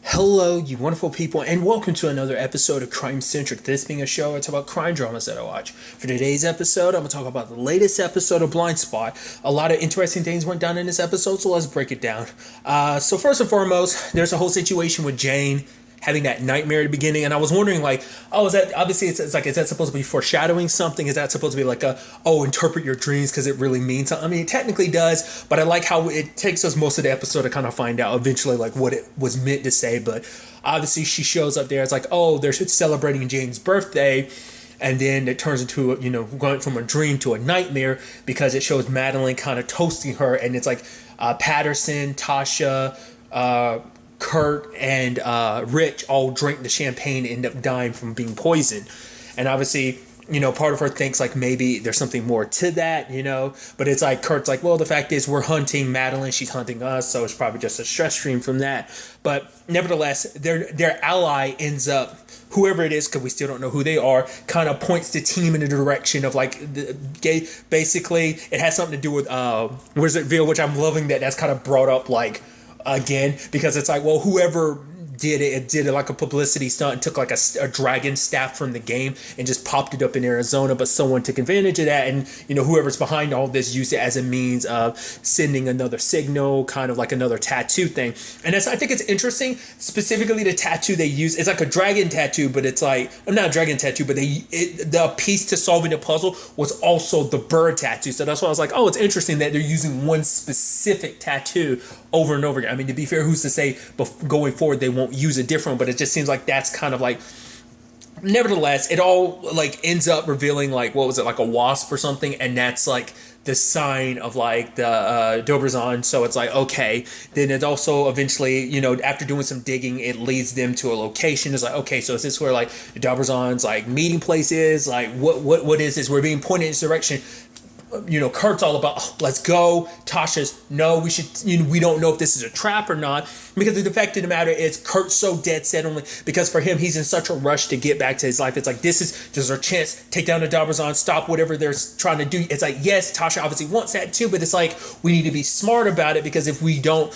Hello, you wonderful people, and welcome to another episode of Crime Centric. This being a show, it's about crime dramas that I watch. For today's episode, I'm going to talk about the latest episode of Blindspot. A lot of interesting things went down in this episode, so let's break it down. So first and foremost, there's a whole situation with Jane having that nightmare at the beginning, and I was wondering, like, oh, is that obviously it's like, is that supposed to be foreshadowing something? Is that supposed to be like interpret your dreams because it really means something? I mean, it technically does, but I like how it takes us most of the episode to kind of find out eventually like what it was meant to say. But obviously, she shows up there. It's like, oh, they're celebrating Jane's birthday. And then it turns into, going from a dream to a nightmare because it shows Madeline kind of toasting her. And it's like Patterson, Tasha, Kurt, and Rich all drink the champagne and end up dying from being poisoned. And obviously, part of her thinks like maybe there's something more to that, but it's like Kurt's like, well, the fact is we're hunting Madeline, she's hunting us, so it's probably just a stress stream from that. But nevertheless, their ally ends up, whoever it is, because we still don't know who they are, kind of points the team in the direction of like basically it has something to do with Wizardville, which I'm loving that's kind of brought up like again, because it's like, well, whoever did it like a publicity stunt and took like a dragon staff from the game and just popped it up in Arizona, but someone took advantage of that, and whoever's behind all this used it as a means of sending another signal, kind of like another tattoo thing. And I think it's interesting, specifically the tattoo they use. It's like a dragon tattoo, but it's like, not a dragon tattoo, but the piece to solving the puzzle was also the bird tattoo. So that's why I was like, oh, it's interesting that they're using one specific tattoo over and over again. I mean, to be fair, who's to say going forward they won't use a different, but it just seems like that's kind of like, nevertheless, it all like ends up revealing like, what was it, like a wasp or something, and that's like the sign of like the Dobrzan. So it's like, okay, then it also eventually, after doing some digging, it leads them to a location. It's like, okay, so is this where like the Dobrzan's like meeting place is? Like what is this? We're being pointed in this direction. Kurt's all about, oh, let's go. Tasha's, no, we should, we don't know if this is a trap or not. Because the fact of the matter is, Kurt's so dead set on it, because for him, he's in such a rush to get back to his life. It's like, this is our chance. Take down the Dobrzan, stop whatever they're trying to do. It's like, yes, Tasha obviously wants that too, but it's like, we need to be smart about it, because if we don't,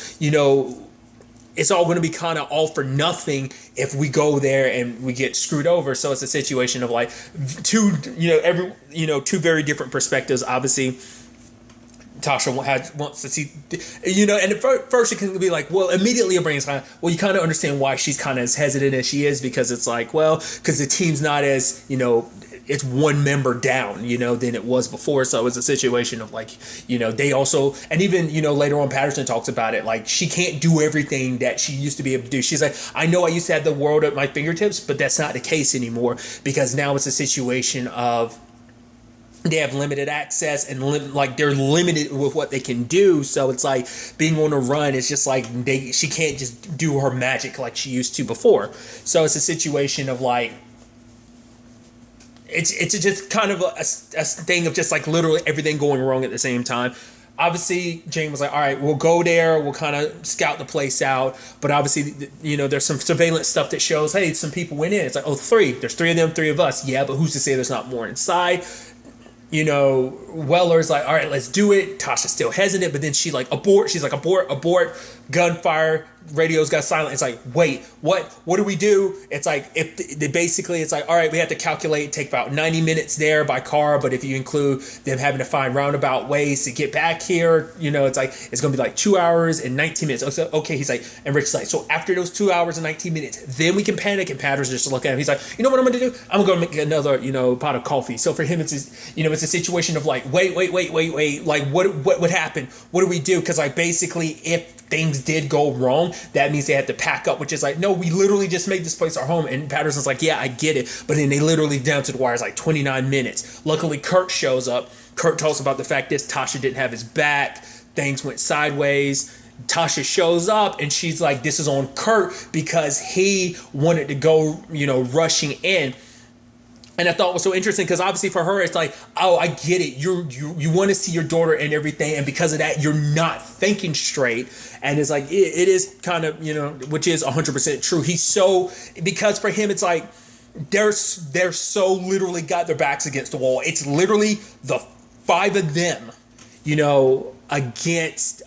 it's all going to be kind of all for nothing if we go there and we get screwed over. So it's a situation of like two very different perspectives. Obviously, Tasha wants to see, and at first it can be like, well, immediately your brain's kind of, well, you kind of understand why she's kind of as hesitant as she is, because it's like, well, because the team's not as, it's one member down, than it was before. So it's a situation of like, they also, and even, later on Patterson talks about it, like she can't do everything that she used to be able to do. She's like, I know I used to have the world at my fingertips, but that's not the case anymore, because now it's a situation of, they have limited access and like they're limited with what they can do. So it's like being on a run. It's just like she can't just do her magic like she used to before. So it's a situation of like, it's just kind of a thing of just like literally everything going wrong at the same time. Obviously, Jane was like, all right, we'll go there. We'll kind of scout the place out. But obviously, there's some surveillance stuff that shows, hey, some people went in. It's like, oh, three. There's three of them, three of us. Yeah, but who's to say there's not more inside? Weller's like, all right, let's do it. Tasha's still hesitant, but then she like abort. She's like, abort, gunfire. Radio's got silent. It's like, wait, what do we do? It's like, if they basically, it's like, all right, we have to calculate, take about 90 minutes there by car, but if you include them having to find roundabout ways to get back here, it's like, it's gonna be like 2 hours and 19 minutes. Okay, he's like, and Rich's like, so after those 2 hours and 19 minutes, then we can panic. And Patterson just look at him. He's like, you know what I'm gonna do? I'm gonna make another, pot of coffee. So for him, it's just, it's a situation of like, wait, like what happened? What do we do? Because like basically, if things did go wrong, that means they had to pack up, which is like, no, we literally just made this place our home. And Patterson's like, yeah, I get it. But then they literally down to the wire is like 29 minutes. Luckily, Kurt shows up. Kurt talks about the fact that Tasha didn't have his back. Things went sideways. Tasha shows up and she's like, this is on Kurt because he wanted to go, rushing in. And I thought it was so interesting because obviously for her, it's like, oh, I get it. You want to see your daughter and everything. And because of that, you're not thinking straight. And it's like, it is kind of, which is 100% true. Because for him, it's like, they're so literally got their backs against the wall. It's literally the five of them, against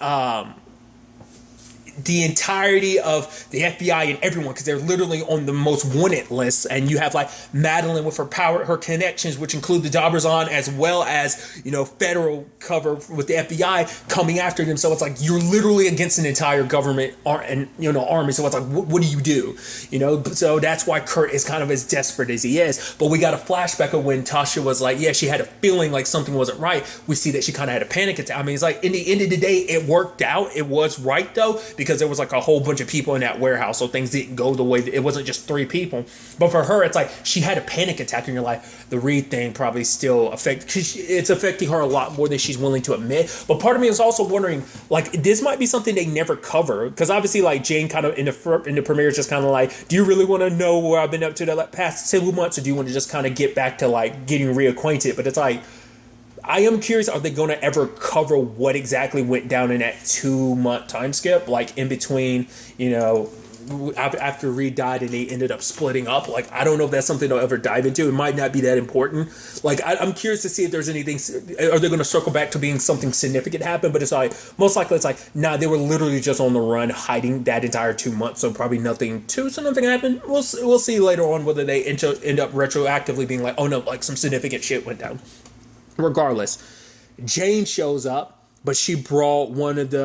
the entirety of the FBI and everyone, because they're literally on the most wanted list. And you have like Madeline with her connections, which include the Dabrazon, as well as, you know, federal cover with the FBI coming after them. So it's like you're literally against an entire government and, you know, army. So it's like, what do you do? You know, so that's why Kurt is kind of as desperate as he is. But we got a flashback of when Tasha was like, yeah, she had a feeling like something wasn't right. We see that she kind of had a panic attack. I mean, it's like in the end of the day, it worked out. It was right though, because there was like a whole bunch of people in that warehouse, so things didn't go the way it wasn't just 3 people. But for her, it's like she had a panic attack in your life. The Reed thing probably still it's affecting her a lot more than she's willing to admit. But part of me is also wondering, like, this might be something they never cover, because obviously, like, Jane kind of in the premiere is just kind of like, do you really want to know where I've been up to the past several months, or do you want to just kind of get back to like getting reacquainted? But it's like, I am curious, are they going to ever cover what exactly went down in that 2-month time skip? Like in between, you know, after Reed died and they ended up splitting up. Like, I don't know if that's something they'll ever dive into. It might not be that important. Like, I'm curious to see if there's anything, are they going to circle back to being something significant happen? But it's like, most likely it's like, nah, they were literally just on the run hiding that entire 2 months. So probably nothing happened. We'll see later on whether they end up retroactively being like, oh no, like some significant shit went down. Regardless, Jane shows up, but she brought one of the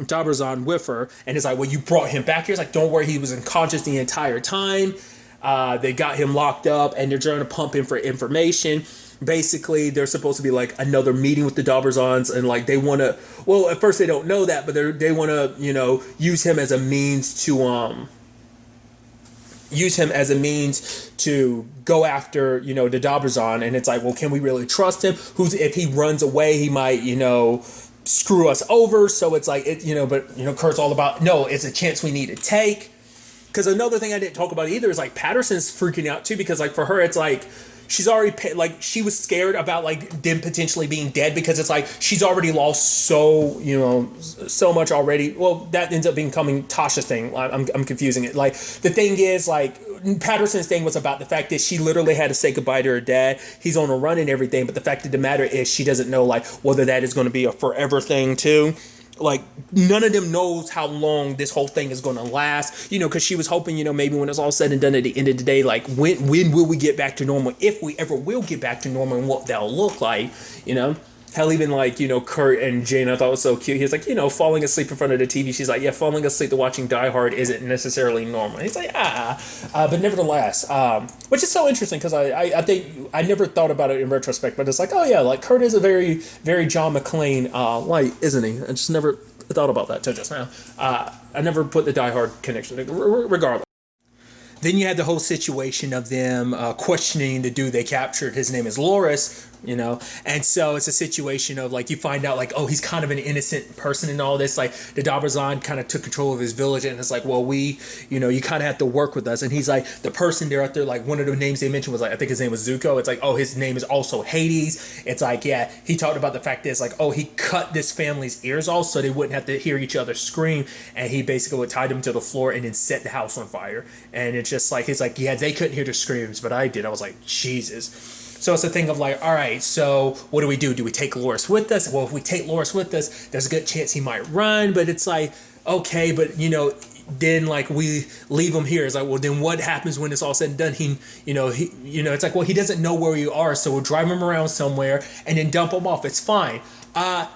Dabrazon with her, and it's like, well, you brought him back here. It's like, don't worry, he was unconscious the entire time. They got him locked up, and they're trying to pump him for information. Basically, there's supposed to be like another meeting with the Dabrazons, and like they want to. Well, at first they don't know that, but they want to, you know, use him as a means to go after, you know, the Dabrazon. And it's like, well, can we really trust him? If he runs away, he might, you know, screw us over. So it's like, you know, but, you know, Kurt's all about, no, it's a chance we need to take. Because another thing I didn't talk about either is like Patterson's freaking out too, because like for her, it's like, she's already, like, she was scared about like them potentially being dead, because it's like she's already lost so, you know, so much already. Well, that ends up becoming Tasha's thing. I'm confusing it. Like, the thing is, like, Patterson's thing was about the fact that she literally had to say goodbye to her dad. He's on a run and everything, but the fact of the matter is she doesn't know like whether that is going to be a forever thing too. Like, none of them knows how long this whole thing is going to last, you know, because she was hoping, you know, maybe when it's all said and done at the end of the day, like, when will we get back to normal, if we ever will get back to normal, and what that'll look like, you know. Hell, even like, you know, Kurt and Jane, I thought was so cute. He's like, you know, falling asleep in front of the TV. She's like, yeah, falling asleep to watching Die Hard isn't necessarily normal. He's like, but nevertheless, which is so interesting, because I think I never thought about it in retrospect, but it's like, oh yeah, like Kurt is a very, very John McClane light, isn't he? I just never thought about that till just now. I never put the Die Hard connection, regardless. Then you had the whole situation of them questioning the dude they captured. His name is Loris, you know, and so it's a situation of like, you find out like, oh, he's kind of an innocent person in all this. Like, the Dabrazon kind of took control of his village, and it's like, well, we, you know, you kind of have to work with us. And he's like, the person there out there, like, one of the names they mentioned was like, I think his name was Zuko. It's like, oh, his name is also Hades. It's like, yeah, he talked about the fact that it's like, oh, he cut this family's ears off so they wouldn't have to hear each other scream, and he basically would tie them to the floor and then set the house on fire. And it's just like, he's like, yeah, they couldn't hear the screams, but I did. I was like, Jesus. So it's a thing of like, all right, so what do we do? Do we take Loris with us? Well, if we take Loris with us, there's a good chance he might run. But it's like, okay, but, you know, then like we leave him here. It's like, well, then what happens when it's all said and done? He, it's like, well, he doesn't know where you are, so we'll drive him around somewhere and then dump him off. It's fine.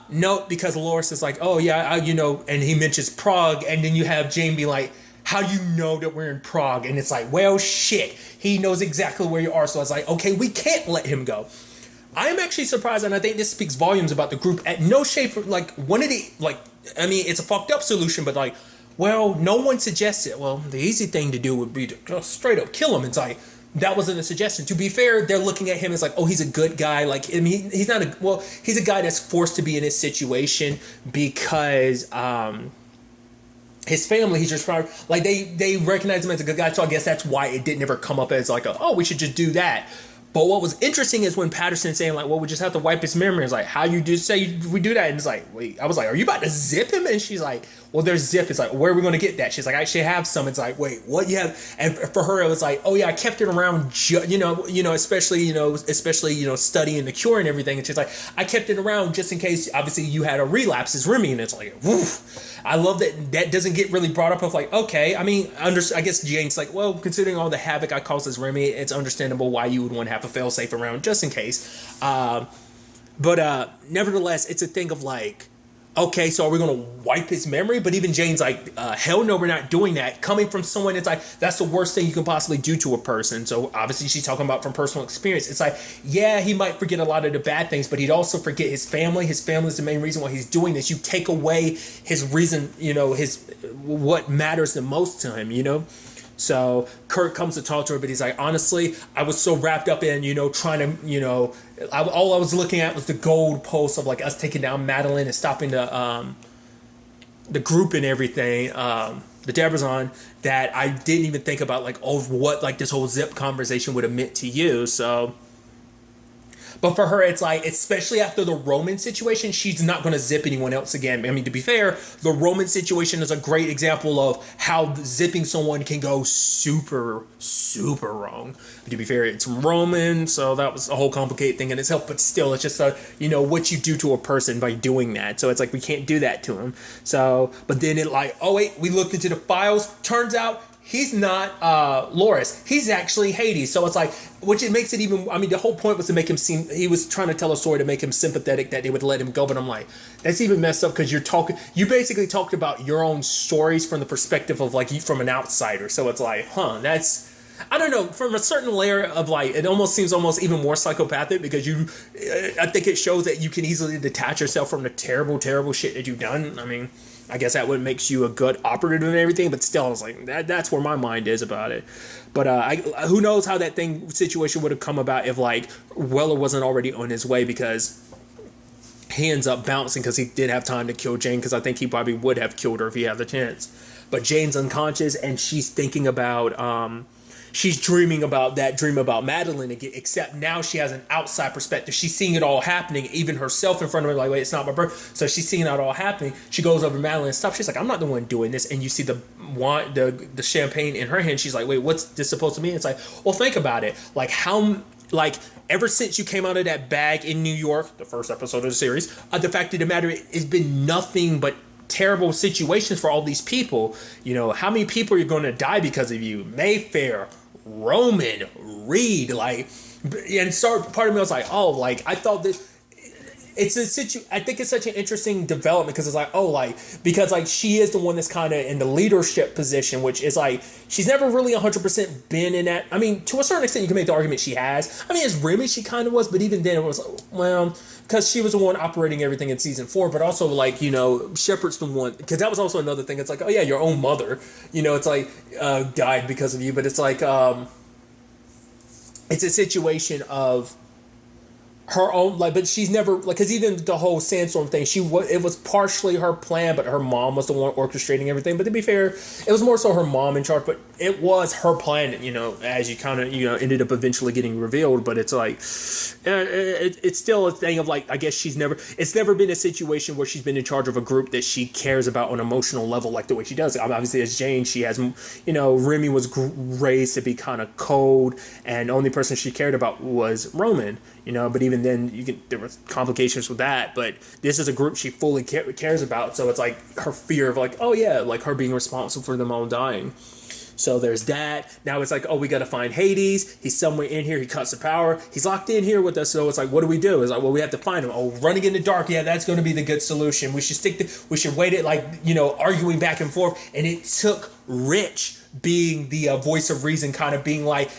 No, because Loris is like, oh yeah, and he mentions Prague, and then you have Jane be like, how do you know that we're in Prague? And it's like, well, shit, he knows exactly where you are. So it's like, okay, we can't let him go. I'm actually surprised, and I think this speaks volumes about the group. At no shape, like, one of the, like, I mean, it's a fucked up solution, but like, well, no one suggested, well, the easy thing to do would be to straight up kill him. It's like, that wasn't a suggestion. To be fair, they're looking at him as like, oh, he's a good guy. Like, I mean, he's not he's a guy that's forced to be in this situation because, his family, he's just trying, like, they recognize him as a good guy, so I guess that's why it didn't ever come up as like, oh, we should just do that. But what was interesting is when Patterson's saying like, well, we just have to wipe his memory. It's like, how you do say we do that? And it's like, wait, I was like, are you about to zip him? And she's like, well, there's Zip. It's like, where are we going to get that? She's like, I actually have some. It's like, wait, what you have? And for her, it was like, oh yeah, I kept it around, especially studying the cure and everything. And she's like, I kept it around just in case, obviously, you had a relapse as Remy. And it's like, woof. I love that doesn't get really brought up of like, okay, I mean, I guess Jane's like, well, considering all the havoc I caused as Remy, it's understandable why you would want to have a failsafe around just in case. But nevertheless, it's a thing of like, okay, so are we going to wipe his memory? But even Jane's like, hell no, we're not doing that. Coming from someone, it's like, that's the worst thing you can possibly do to a person. So obviously she's talking about from personal experience. It's like, yeah, he might forget a lot of the bad things, but he'd also forget his family. His family is the main reason why he's doing this. You take away his reason, what matters the most to him, So Kurt comes to talk to her, but he's like, honestly, I was so wrapped up in, trying to, all I was looking at was the gold post of like us taking down Madeline and stopping the group and everything, the Debrazon, that I didn't even think about like, oh, what like this whole Zip conversation would have meant to you. So, but for her, it's like, especially after the Roman situation, she's not going to zip anyone else again. I mean, to be fair, the Roman situation is a great example of how zipping someone can go super, super wrong. To be fair, it's Roman, so that was a whole complicated thing in itself. But still, it's just what you do to a person by doing that. So it's like, we can't do that to him. So, but then it like, oh wait, we looked into the files. Turns out he's not Loris. He's actually Hades. So it's like, which it makes it even, I mean, the whole point was to make him seem, he was trying to tell a story to make him sympathetic that they would let him go. But I'm like, that's even messed up because you basically talked about your own stories from the perspective of like, from an outsider. So it's like, that's, I don't know, from a certain layer of like, it almost seems almost even more psychopathic because I think it shows that you can easily detach yourself from the terrible, terrible shit that you've done. I mean, I guess that would makes you a good operative and everything, but still, I was like, that's where my mind is about it. But who knows how that situation would have come about if like Weller wasn't already on his way, because he ends up bouncing because he did have time to kill Jane, because I think he probably would have killed her if he had the chance. But Jane's unconscious and she's thinking about she's dreaming about that dream about Madeline again, except now she has an outside perspective. She's seeing it all happening, even herself in front of her, like, wait, it's not my birth. So she's seeing it all happening. She goes over to Madeline and stops. She's like, I'm not the one doing this. And you see the wine, the champagne in her hand. She's like, wait, what's this supposed to mean? It's like, well, think about it. Like ever since you came out of that bag in New York, the first episode of the series, the fact of the matter is, it's been nothing but terrible situations for all these people. How many people are going to die because of you? Mayfair, Roman, Reed, and so part of me was like, oh, like I thought that it's I think it's such an interesting development because it's like, because she is the one that's kind of in the leadership position, which is like, she's never really 100% been in that. I mean, to a certain extent, you can make the argument she has. I mean, as Remy, she kind of was, but even then it was like, well, because she was the one operating everything in season 4, but also Shepard's the one, because that was also another thing. It's like, oh yeah, your own mother, it's like, died because of you, but it's like, it's a situation of her own, but she's never, because even the whole Sandstorm thing, it was partially her plan, but her mom was the one orchestrating everything. But to be fair, it was more so her mom in charge, but it was her plan, as you kind of, ended up eventually getting revealed. But it's like, it's still a thing of like, I guess it's never been a situation where she's been in charge of a group that she cares about on an emotional level, like the way she does. Obviously, as Jane, she has, Remy was raised to be kind of cold, and the only person she cared about was Roman. But even then, there were complications with that. But this is a group she fully cares about, so it's like her fear of like, oh yeah, like her being responsible for them all dying. So there's that. Now it's like, oh, we got to find Hades. He's somewhere in here. He cuts the power. He's locked in here with us. So it's like, what do we do? It's like, well, we have to find him. Oh, running in the dark. Yeah, that's going to be the good solution. We should wait it, arguing back and forth. And it took Rich being the voice of reason, kind of being like,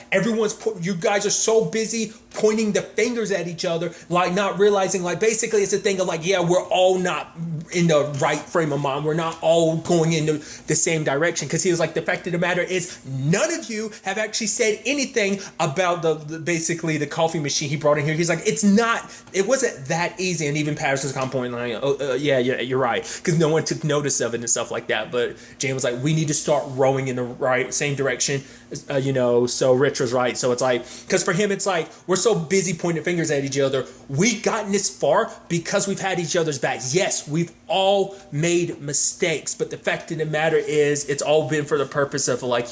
you guys are so busy pointing the fingers at each other, like not realizing, like basically it's a thing of like, yeah, we're all not in the right frame of mind. We're not all going in the same direction. Because he was like, the fact of the matter is, none of you have actually said anything about basically the coffee machine he brought in here. He's like, it wasn't that easy. And even Patterson's kind of pointing like, yeah, you're right. Because no one took notice of it and stuff like that. But Jane was like, we need to start rowing in the same direction, so Rich was right. So it's like, because for him it's like, we're so busy pointing fingers at each other. We've gotten this far because we've had each other's back. Yes, we've all made mistakes, but the fact of the matter is it's all been for the purpose of like,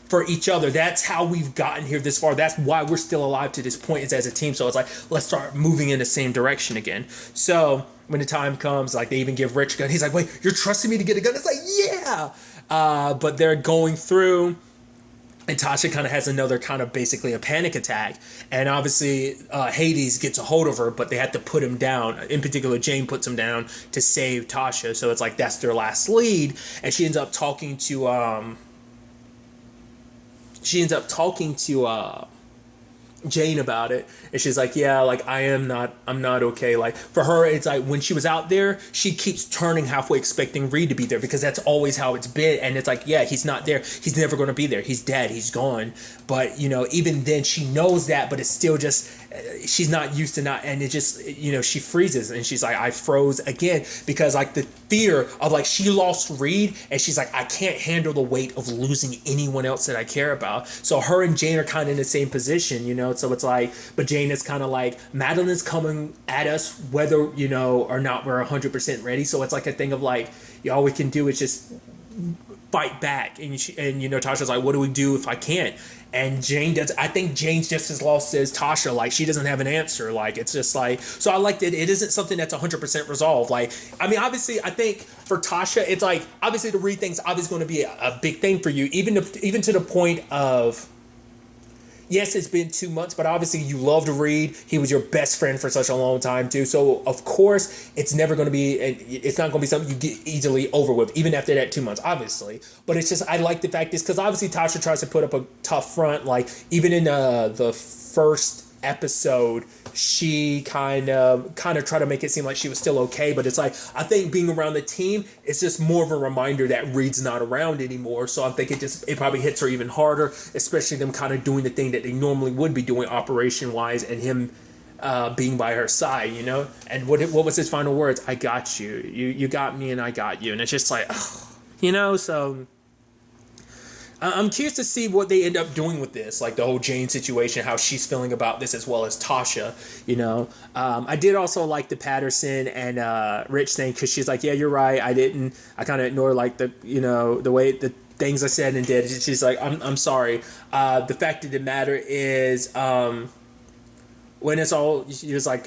for each other. That's how we've gotten here this far. That's why we're still alive to this point is as a team. So it's like, let's start moving in the same direction again. So when the time comes, like they even give Rich a gun. He's like, wait, you're trusting me to get a gun? It's like, yeah. But they're going through, and Tasha kind of has another kind of basically a panic attack. And obviously Hades gets a hold of her, but they have to put him down. In particular, Jane puts him down to save Tasha. So it's like, that's their last lead. And she ends up talking to Jane about it, and she's like, yeah, like I'm not okay. Like for her, it's like when she was out there, she keeps turning halfway expecting Reed to be there because that's always how it's been. And it's like, yeah, he's not there. He's never going to be there. He's dead. He's gone. But even then she knows that, but it's still just, she's not used to not, and it just, she freezes and she's like, I froze again because like the fear of like, she lost Reed and she's like, I can't handle the weight of losing anyone else that I care about. So her and Jane are kind of in the same position, so it's like, but Jane is kind of like, Madeline's coming at us whether, or not we're 100% ready. So it's like a thing of like, all we can do is just fight back. And Tasha's like, what do we do if I can't? And Jane does. I think Jane's just as lost as Tasha. Like, she doesn't have an answer. Like, it's just like, so I like that it isn't something that's 100% resolved. Like, I mean, obviously, I think for Tasha, it's like, obviously the Reed thing's obviously going to be a big thing for you, even to the point of, yes, it's been 2 months, but obviously you loved Reed. He was your best friend for such a long time too. So of course it's not going to be something you get easily over with, even after that 2 months, obviously. But it's just, I like the fact is because obviously Tasha tries to put up a tough front. Like even in the first episode, she kind of tried to make it seem like she was still okay, but it's like, I think being around the team, it's just more of a reminder that Reed's not around anymore. So I think it probably hits her even harder, especially them kind of doing the thing that they normally would be doing operation wise, and him being by her side, and what was his final words? I got you. You got me and I got you. And it's just like, so I'm curious to see what they end up doing with this, like the whole Jane situation, how she's feeling about this, as well as Tasha. I did also like the Patterson and Rich thing, because she's like, yeah, you're right. I kind of ignored like the way the things I said and did. She's like, I'm sorry. The fact of the matter is, when it's all, he was like,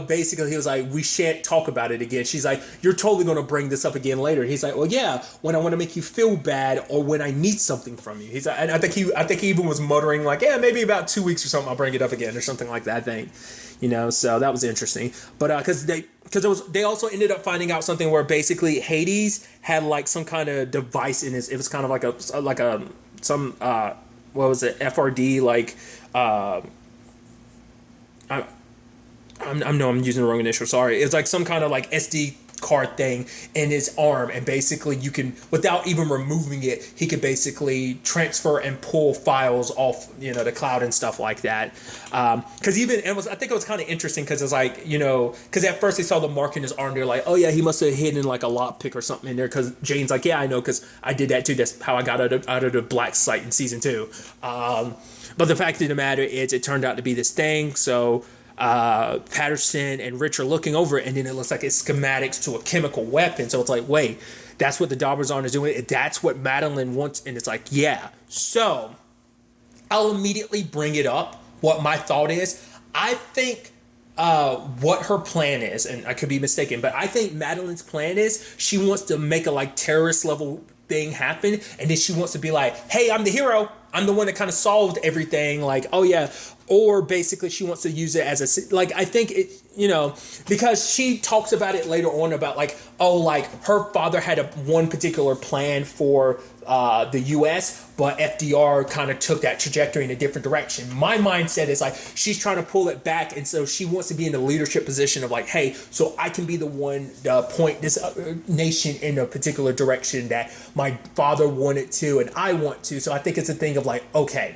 basically, he was like, we shan't talk about it again. She's like, you're totally going to bring this up again later. He's like, well, yeah, when I want to make you feel bad or when I need something from you. He's like, and I think he even was muttering like, yeah, maybe about 2 weeks or something, I'll bring it up again or something like that, I think. So that was interesting. But because they also ended up finding out something where basically Hades had like some kind of device in it was kind of like some what was it, FRD, like I'm using the wrong initial. Sorry. It's like some kind of like SD card thing in his arm, and basically you can, without even removing it, he could basically transfer and pull files off, the cloud and stuff like that. Because I think it was kind of interesting because it's like, because at first they saw the mark in his arm, they're like, oh yeah, he must have hidden like a lockpick or something in there. Because Jane's like, yeah, I know, because I did that too. That's how I got out of the black site in season 2. But the fact of the matter is, it turned out to be this thing. So Patterson and Rich are looking over it, and then it looks like it's schematics to a chemical weapon. So it's like, wait, that's what the Dauberzon is doing? That's what Madeline wants? And it's like, yeah. So I'll immediately bring it up, what my thought is. I think what her plan is, and I could be mistaken, but I think Madeline's plan is she wants to make a like terrorist level thing happen, and then she wants to be like, hey, I'm the hero. I'm the one that kind of solved everything. Like, oh yeah. Or basically she wants to use it as a, like, I think it, because she talks about it later on about like, oh, like her father had one particular plan for the US, but FDR kind of took that trajectory in a different direction. My mindset is like, she's trying to pull it back. And so she wants to be in the leadership position of like, hey, so I can be the one to point this nation in a particular direction that my father wanted to, and I want to. So I think it's a thing of like, okay.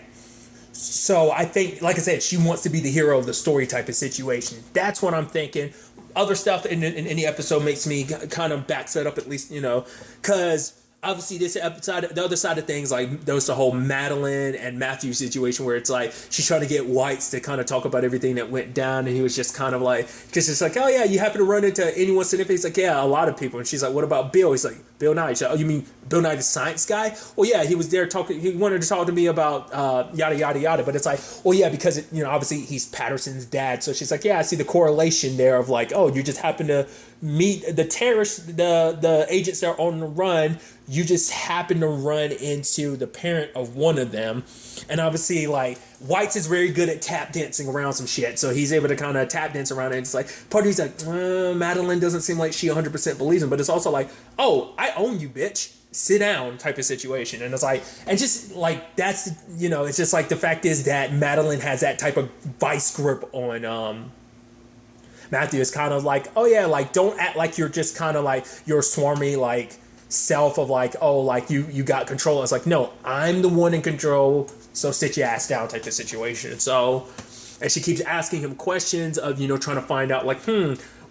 So I think, like I said, she wants to be the hero of the story type of situation. That's what I'm thinking. Other stuff in any episode makes me kind of backs that up, at least, because obviously this episode, the other side of things, like there was the whole Madeline and Matthew situation where it's like she's trying to get Whites to kind of talk about everything that went down, and he was just kind of like, because it's like, oh yeah, you happen to run into anyone significant? He's like, yeah, a lot of people. And she's like, what about Bill? He's like, Bill Nye. She's like, oh, you mean Bill Nye the science guy? Well, yeah, he was there talking. He wanted to talk to me about yada yada yada. But it's like, well, yeah, because obviously he's Patterson's dad. So she's like, yeah, I see the correlation there of like, oh, you just happen to meet the terrorists, the agents that are on the run. You just happen to run into the parent of one of them. And obviously, like, Whites is very good at tap dancing around some shit. So he's able to kind of tap dance around it. It's like, part of he's like, Madeline doesn't seem like she 100% believes him. But it's also like, oh, I own you, bitch. Sit down type of situation. And it's like, and just like, that's, it's just like the fact is that Madeline has that type of vice grip on Matthew. Is kind of like, oh yeah, like, don't act like you're just kind of like your swarmy, like, self of like, oh, like you got control. It's like, no, I'm the one in control, so sit your ass down type of situation. So, and she keeps asking him questions of, trying to find out like,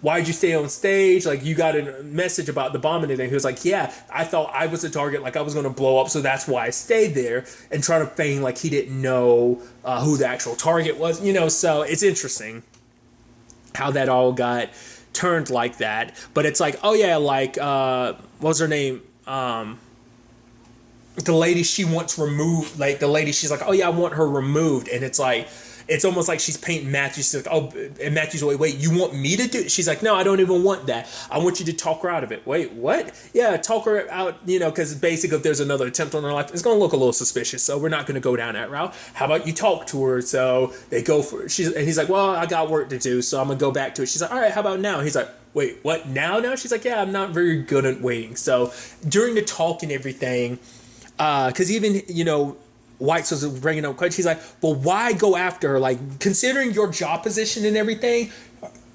why'd you stay on stage? Like, you got a message about the bomb and everything. He was like, yeah, I thought I was the target, like I was going to blow up, so that's why I stayed there, and trying to feign like he didn't know who the actual target was, so it's interesting how that all got turned like that. But it's like, oh yeah, like what was her name, the lady she wants removed, like the lady, she's like, oh yeah, I want her removed. And it's like, it's almost like she's painting Matthew. She's like, oh, and Matthew's like, wait, you want me to do it? She's like, no, I don't even want that. I want you to talk her out of it. Wait, what? Yeah, talk her out, because basically if there's another attempt on her life, it's going to look a little suspicious. So we're not going to go down that route. How about you talk to her? So they go for it. And he's like, well, I got work to do, so I'm going to go back to it. She's like, all right, how about now? He's like, wait, what, now? She's like, yeah, I'm not very good at waiting. So during the talk and everything, because even, White was bringing up questions. He's like, well, why go after her? Like, considering your job position and everything,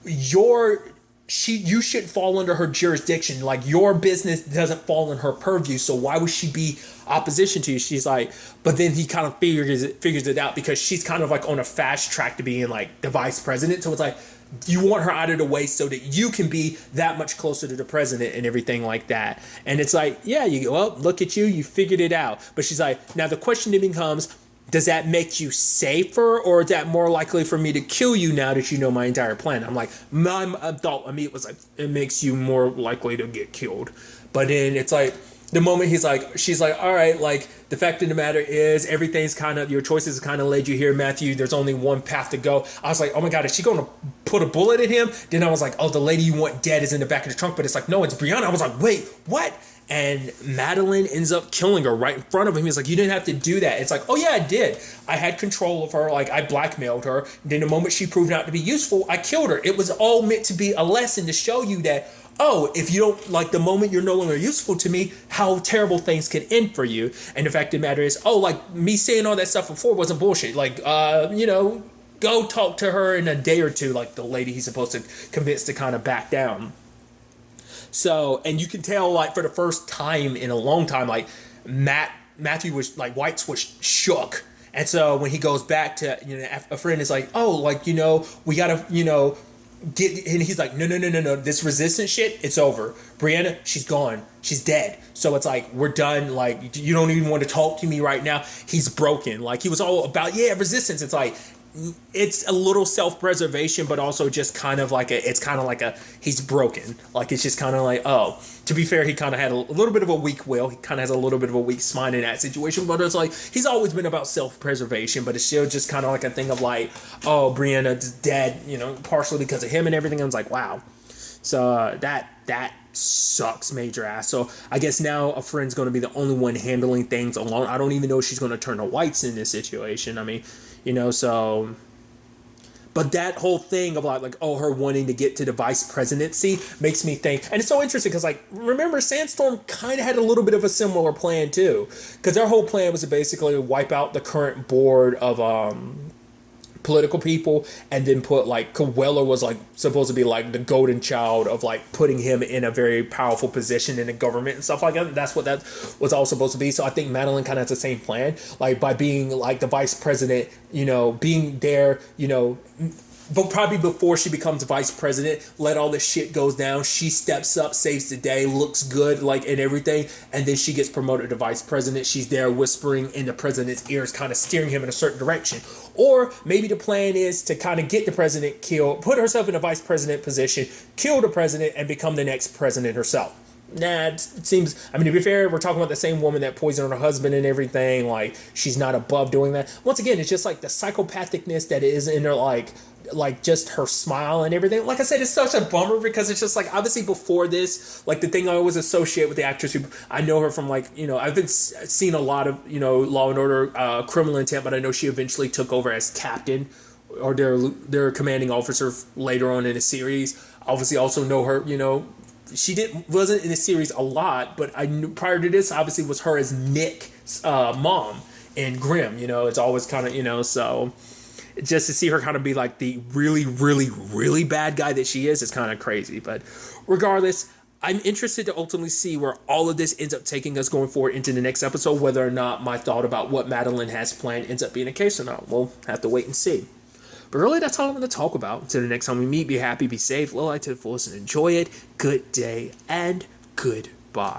you should fall under her jurisdiction. Like, your business doesn't fall in her purview. So why would she be opposition to you? She's like, but then he kind of figures it out because she's kind of like on a fast track to being like the vice president. So it's like, you want her out of the way so that you can be that much closer to the president and everything like that. And it's like, yeah, well, look at you, you figured it out. But she's like, now the question then becomes, does that make you safer, or is that more likely for me to kill you now that you know my entire plan? I'm like, my thought of me, it was like, it makes you more likely to get killed. But then it's like, the moment she's like, all right, like, the fact of the matter is everything's kind of, your choices kind of led you here, Matthew. There's only one path to go. I was like, oh my God, is she going to put a bullet in him? Then I was like, oh, the lady you want dead is in the back of the trunk. But it's like, no, it's Brianna. I was like, wait, what? And Madeline ends up killing her right in front of him. He's like, you didn't have to do that. It's like, oh yeah, I did. I had control of her. Like, I blackmailed her. Then the moment she proved not to be useful, I killed her. It was all meant to be a lesson to show you that, oh, if you don't, like, the moment you're no longer useful to me, how terrible things can end for you. And the fact of the matter is, oh, like, me saying all that stuff before wasn't bullshit. Like, go talk to her in a day or two, like the lady he's supposed to convince to kind of back down. So, and you can tell, like, for the first time in a long time, like, Matthew was, like, Whites was shook. And so when he goes back to, a friend is like, oh, like, we gotta, get, and he's like, no, this resistance shit, it's over. Brianna, she's gone, she's dead. So it's like, we're done. Like, you don't even want to talk to me right now. He's broken. Like, he was all about, yeah, resistance. It's like, it's a little self-preservation, but also just kind of like he's broken. Like, it's just kind of like, oh, to be fair, he kind of had a little bit of a weak will. He kind of has a little bit of a weak spine in that situation, but it's like, he's always been about self-preservation, but it's still just kind of like a thing of like, oh, Brianna's dead, partially because of him and everything. I was like, wow. So that sucks major ass. So I guess now a friend's going to be the only one handling things alone. I don't even know if she's going to turn to Whites in this situation. I mean, so, but that whole thing of like, oh, her wanting to get to the vice presidency makes me think, and it's so interesting because, like, remember, Sandstorm kind of had a little bit of a similar plan too, because their whole plan was to basically wipe out the current board of political people, and then put, like, Weller was, like, supposed to be, like, the golden child of, like, putting him in a very powerful position in the government and stuff like that. That's what that was all supposed to be. So I think Madeline kind of has the same plan, like, by being, like, the vice president, being there, but probably before she becomes vice president, let all this shit goes down. She steps up, saves the day, looks good, like, and everything, and then she gets promoted to vice president. She's there whispering in the president's ears, kind of steering him in a certain direction. Or maybe the plan is to kind of get the president killed, put herself in a vice president position, kill the president, and become the next president herself. Nah, it seems, I mean, to be fair, we're talking about the same woman that poisoned her husband and everything. Like, she's not above doing that. Once again, it's just like the psychopathicness that is in her, like just her smile and everything. Like I said, it's such a bummer because it's just like, obviously before this, like the thing I always associate with the actress who, I know her from, like, you know, I've been seen a lot of, you know, Law and Order, Criminal Intent, but I know she eventually took over as captain or their commanding officer later on in the series. Obviously also know her, you know, she wasn't in the series a lot, but I knew prior to this, obviously, was her as Nick's mom in Grimm. You know, it's always kind of, you know, so just to see her kind of be like the really, really, really bad guy that she is kind of crazy. But regardless, I'm interested to ultimately see where all of this ends up taking us going forward into the next episode, whether or not my thought about what Madeline has planned ends up being the case or not. We'll have to wait and see. But really, that's all I'm going to talk about. Until the next time we meet, be happy, be safe, live life to the fullest, and enjoy it. Good day and goodbye.